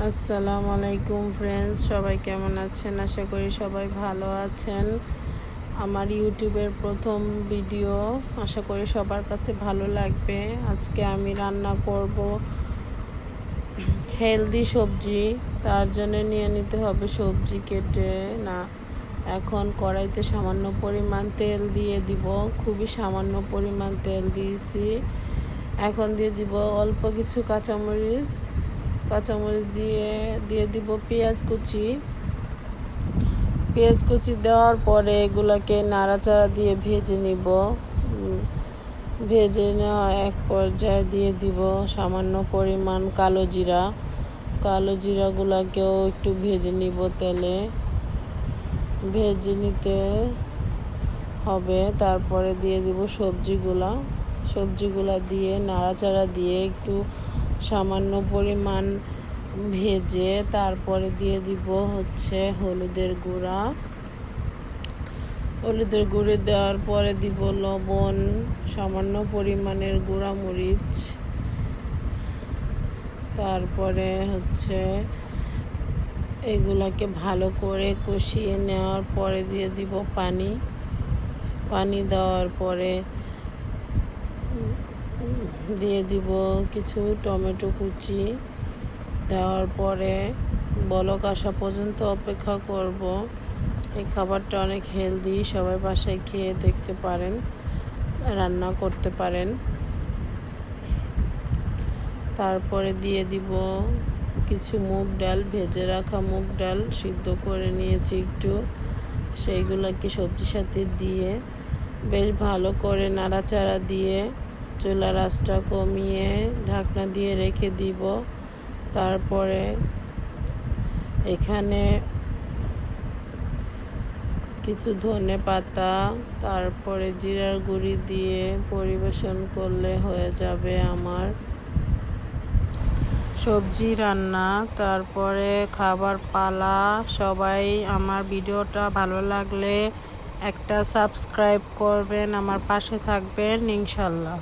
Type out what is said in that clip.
আসসালামু আলাইকুম ফ্রেন্ডস, সবাই কেমন আছেন? আশা করি সবাই ভালো আছেন। আমার ইউটিউবের প্রথম ভিডিও, আশা করি সবার কাছে ভালো লাগবে। আজকে আমি রান্না করব হেলদি সবজি। তার জন্য নিয়ে নিতে হবে সবজি কেটে না। এখন কড়াইতে সামান্য পরিমাণ তেল দিয়ে দিব, খুবই সামান্য পরিমাণ তেল দিয়েছি। এখন দিয়ে দিব অল্প কিছু কাঁচামরিচ দিয়ে দিব পেঁয়াজ কুচি দেওয়ার পরে এগুলোকে নাড়াচাড়া দিয়ে ভেজে নিব। ভেজে নেওয়া এক পর্যায়ে দিয়ে দিব সামান্য পরিমাণ কালো জিরাগুলোকেও একটু ভেজে নিব তেলে। ভেজে নিতে হবে। তারপরে দিয়ে দিব সবজিগুলা দিয়ে নাড়াচাড়া দিয়ে একটু সামান্য পরিমাণ ভেজে তারপরে দিয়ে দিব হলুদের গুঁড়ো দেওয়ার পরে দিব লবণ, সামান্য পরিমাণের গুঁড়া মরিচ। তারপরে এগুলাকে ভালো করে কষিয়ে নেওয়ার পরে দিয়ে দিব পানি দেওয়ার পরে দিয়ে দিব কিছু টমেটো কুচি। দেওয়ার পরে বলক আসা পর্যন্ত অপেক্ষা করব। এই খাবারটা অনেক হেলদি, সবাই বাসায় খেয়ে দেখতে পারেন, রান্না করতে পারেন। তারপরে দিয়ে দিব কিছু মুগ ডাল, ভেজে রাখা মুগ ডাল সিদ্ধ করে নিয়েছি একটু, সেইগুলোকে সবজির সাথে দিয়ে বেশ ভালো করে নাড়াচাড়া দিয়ে চুলার আঁচটা কমিয়ে ঢাকনা দিয়ে রেখে দিব। তারপরে এখানে কিছু ধনে পাতা, তারপরে জিরার গুঁড়ি দিয়ে পরিবেশন করলে হয়ে যাবে আমার সবজি রান্না। তারপরে খাবার পালা। সবাই আমার ভিডিওটা ভালো লাগলে একটা সাবস্ক্রাইব করবেন, আমার পাশে থাকবেন ইনশাল্লাহ।